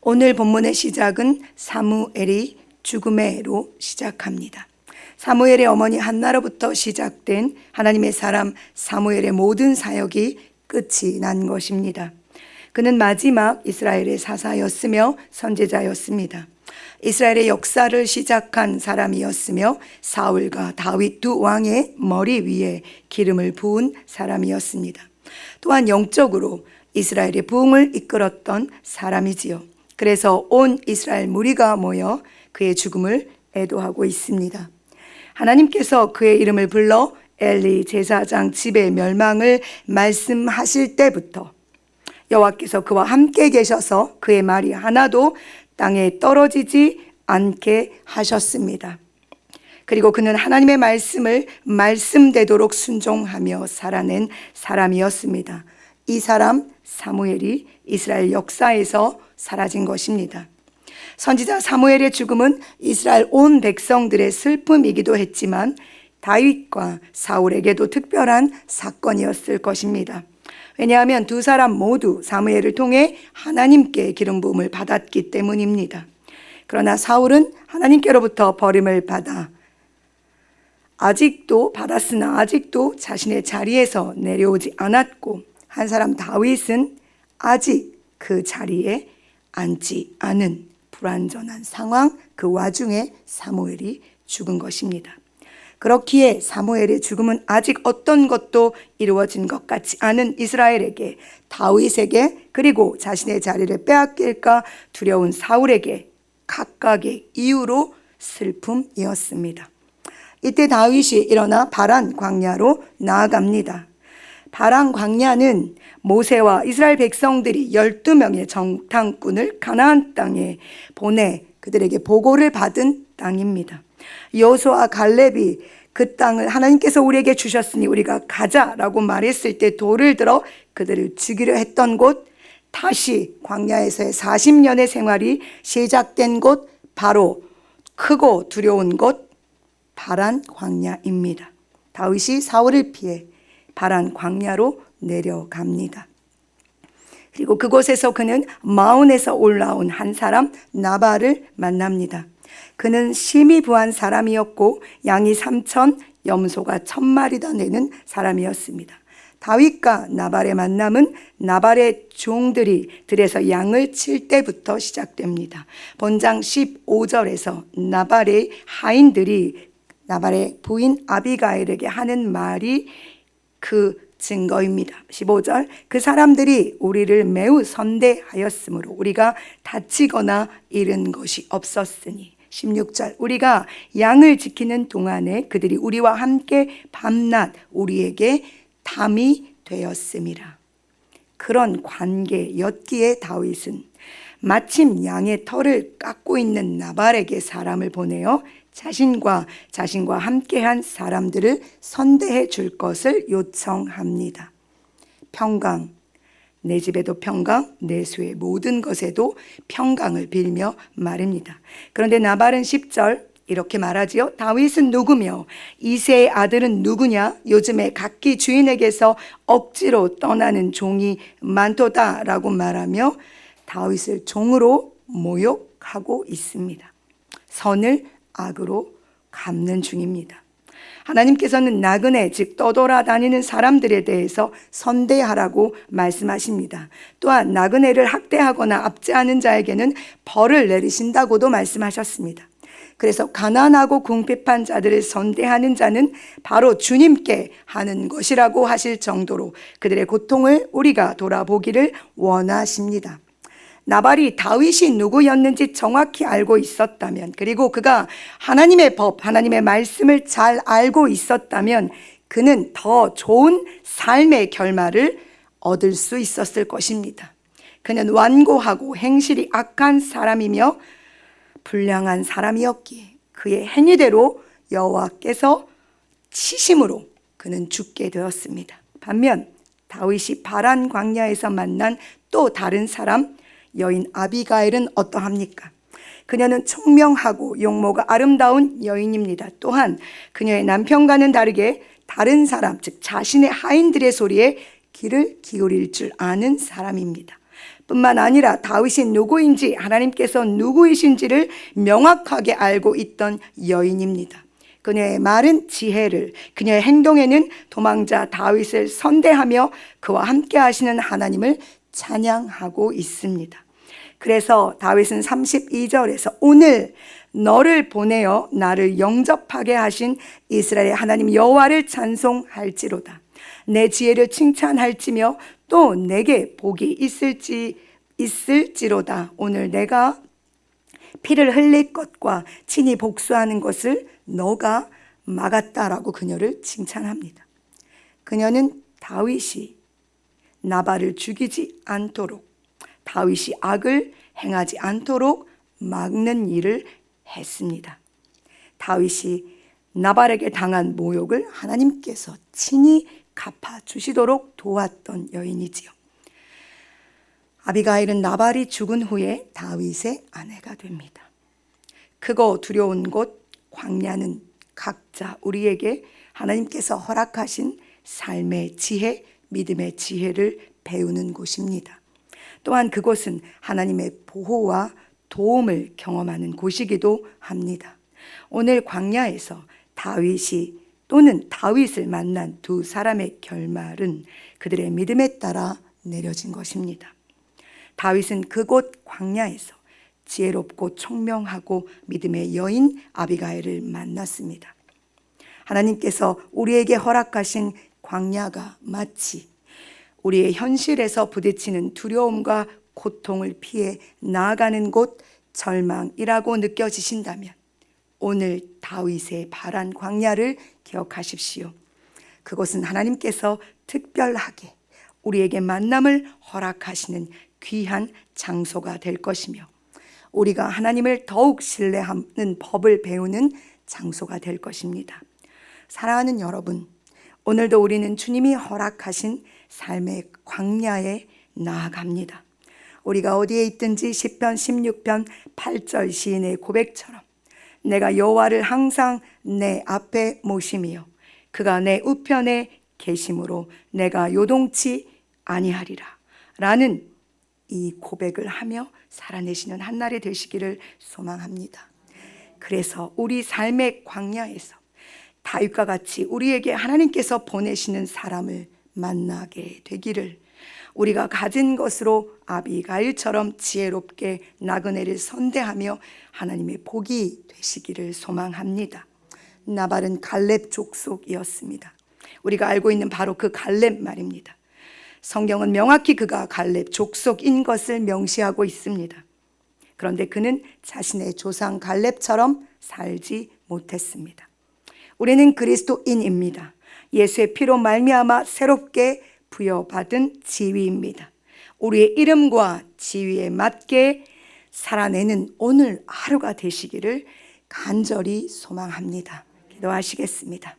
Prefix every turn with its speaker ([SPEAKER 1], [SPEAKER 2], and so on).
[SPEAKER 1] 오늘 본문의 시작은 사무엘이 죽음에로 시작합니다. 사무엘의 어머니 한나로부터 시작된 하나님의 사람 사무엘의 모든 사역이 끝이 난 것입니다. 그는 마지막 이스라엘의 사사였으며 선지자였습니다. 이스라엘의 역사를 시작한 사람이었으며 사울과 다윗 두 왕의 머리 위에 기름을 부은 사람이었습니다. 또한 영적으로 이스라엘의 부흥을 이끌었던 사람이지요. 그래서 온 이스라엘 무리가 모여 그의 죽음을 애도하고 있습니다. 하나님께서 그의 이름을 불러 엘리 제사장 집의 멸망을 말씀하실 때부터 여호와께서 그와 함께 계셔서 그의 말이 하나도 땅에 떨어지지 않게 하셨습니다. 그리고 그는 하나님의 말씀을 말씀되도록 순종하며 살아낸 사람이었습니다. 이 사람 사무엘이 이스라엘 역사에서 사라진 것입니다. 선지자 사무엘의 죽음은 이스라엘 온 백성들의 슬픔이기도 했지만 다윗과 사울에게도 특별한 사건이었을 것입니다. 왜냐하면 두 사람 모두 사무엘을 통해 하나님께 기름 부음을 받았기 때문입니다. 그러나 사울은 하나님께로부터 버림을 받아 아직도 자신의 자리에서 내려오지 않았고, 한 사람 다윗은 아직 그 자리에 앉지 않은 불완전한 상황, 그 와중에 사무엘이 죽은 것입니다. 그렇기에 사무엘의 죽음은 아직 어떤 것도 이루어진 것 같지 않은 이스라엘에게, 다윗에게, 그리고 자신의 자리를 빼앗길까 두려운 사울에게 각각의 이유로 슬픔이었습니다. 이때 다윗이 일어나 바란 광야로 나아갑니다. 바란 광야는 모세와 이스라엘 백성들이 12명의 정탐꾼을 가나안 땅에 보내 그들에게 보고를 받은 땅입니다. 여호수아와 갈렙이 그 땅을 하나님께서 우리에게 주셨으니 우리가 가자라고 말했을 때 돌을 들어 그들을 죽이려 했던 곳, 다시 광야에서의 40년의 생활이 시작된 곳, 바로 크고 두려운 곳 바란 광야입니다. 다윗이 사울을 피해 바란 광야로 내려갑니다. 그리고 그곳에서 그는 마온에서 올라온 한 사람 나발을 만납니다. 그는 심히 부한 사람이었고 양이 3,000, 염소가 1,000마리나 되는 사람이었습니다. 다윗과 나발의 만남은 나발의 종들이 들에서 양을 칠 때부터 시작됩니다. 본장 15절에서 나발의 하인들이 나발의 부인 아비가일에게 하는 말이 그 증거입니다. 15절, 그 사람들이 우리를 매우 선대하였으므로 우리가 다치거나 잃은 것이 없었으니. 16절, 우리가 양을 지키는 동안에 그들이 우리와 함께 밤낮 우리에게 담이 되었음이라. 그런 관계였기에 다윗은 마침 양의 털을 깎고 있는 나발에게 사람을 보내어 자신과 함께한 사람들을 선대해 줄 것을 요청합니다. 평강, 내 집에도 평강, 내 수의 모든 것에도 평강을 빌며 말입니다. 그런데 나발은 10절 이렇게 말하지요. 다윗은 누구며 이새의 아들은 누구냐? 요즘에 각기 주인에게서 억지로 떠나는 종이 많도다라고 말하며 다윗을 종으로 모욕하고 있습니다. 선을 악으로 갚는 중입니다. 하나님께서는 나그네, 즉 떠돌아다니는 사람들에 대해서 선대하라고 말씀하십니다. 또한 나그네를 학대하거나 압제하는 자에게는 벌을 내리신다고도 말씀하셨습니다. 그래서 가난하고 궁핍한 자들을 선대하는 자는 바로 주님께 하는 것이라고 하실 정도로 그들의 고통을 우리가 돌아보기를 원하십니다. 나발이 다윗이 누구였는지 정확히 알고 있었다면, 그리고 그가 하나님의 법, 하나님의 말씀을 잘 알고 있었다면 그는 더 좋은 삶의 결말을 얻을 수 있었을 것입니다. 그는 완고하고 행실이 악한 사람이며 불량한 사람이었기에 그의 행위대로 여호와께서 치심으로 그는 죽게 되었습니다. 반면 다윗이 바란 광야에서 만난 또 다른 사람, 여인 아비가일은 어떠합니까? 그녀는 총명하고 용모가 아름다운 여인입니다. 또한 그녀의 남편과는 다르게 다른 사람, 즉 자신의 하인들의 소리에 귀를 기울일 줄 아는 사람입니다. 뿐만 아니라 다윗이 누구인지, 하나님께서 누구이신지를 명확하게 알고 있던 여인입니다. 그녀의 말은 지혜를, 그녀의 행동에는 도망자 다윗을 선대하며 그와 함께 하시는 하나님을 찬양하고 있습니다. 그래서 다윗은 32절에서 오늘 너를 보내어 나를 영접하게 하신 이스라엘의 하나님 여호와를 찬송할지로다. 내 지혜를 칭찬할지며 또 내게 복이 있을지로다. 오늘 내가 피를 흘릴 것과 친히 복수하는 것을 너가 막았다라고 그녀를 칭찬합니다. 그녀는 다윗이 나발을 죽이지 않도록, 다윗이 악을 행하지 않도록 막는 일을 했습니다. 다윗이 나발에게 당한 모욕을 하나님께서 친히 갚아주시도록 도왔던 여인이지요. 아비가일은 나발이 죽은 후에 다윗의 아내가 됩니다. 크고 두려운 곳 광야는 각자 우리에게 하나님께서 허락하신 삶의 지혜, 믿음의 지혜를 배우는 곳입니다. 또한 그곳은 하나님의 보호와 도움을 경험하는 곳이기도 합니다. 오늘 광야에서 다윗이 또는 다윗을 만난 두 사람의 결말은 그들의 믿음에 따라 내려진 것입니다. 다윗은 그곳 광야에서 지혜롭고 총명하고 믿음의 여인 아비가일을 만났습니다. 하나님께서 우리에게 허락하신 광야가 마치 우리의 현실에서 부딪히는 두려움과 고통을 피해 나아가는 곳 절망이라고 느껴지신다면 오늘 다윗의 바란 광야를 기억하십시오. 그곳은 하나님께서 특별하게 우리에게 만남을 허락하시는 귀한 장소가 될 것이며 우리가 하나님을 더욱 신뢰하는 법을 배우는 장소가 될 것입니다. 사랑하는 여러분, 오늘도 우리는 주님이 허락하신 삶의 광야에 나아갑니다. 우리가 어디에 있든지 시편 16편 8절 시인의 고백처럼 내가 여호와를 항상 내 앞에 모심이요 그가 내 우편에 계심으로 내가 요동치 아니하리라 라는 이 고백을 하며 살아내시는 한날이 되시기를 소망합니다. 그래서 우리 삶의 광야에서 다윗과 같이 우리에게 하나님께서 보내시는 사람을 만나게 되기를, 우리가 가진 것으로 아비가일처럼 지혜롭게 나그네를 선대하며 하나님의 복이 되시기를 소망합니다. 나발은 갈렙 족속이었습니다. 우리가 알고 있는 바로 그 갈렙 말입니다. 성경은 명확히 그가 갈렙 족속인 것을 명시하고 있습니다. 그런데 그는 자신의 조상 갈렙처럼 살지 못했습니다. 우리는 그리스도인입니다. 예수의 피로 말미암아 새롭게 부여받은 지위입니다. 우리의 이름과 지위에 맞게 살아내는 오늘 하루가 되시기를 간절히 소망합니다. 기도하시겠습니다.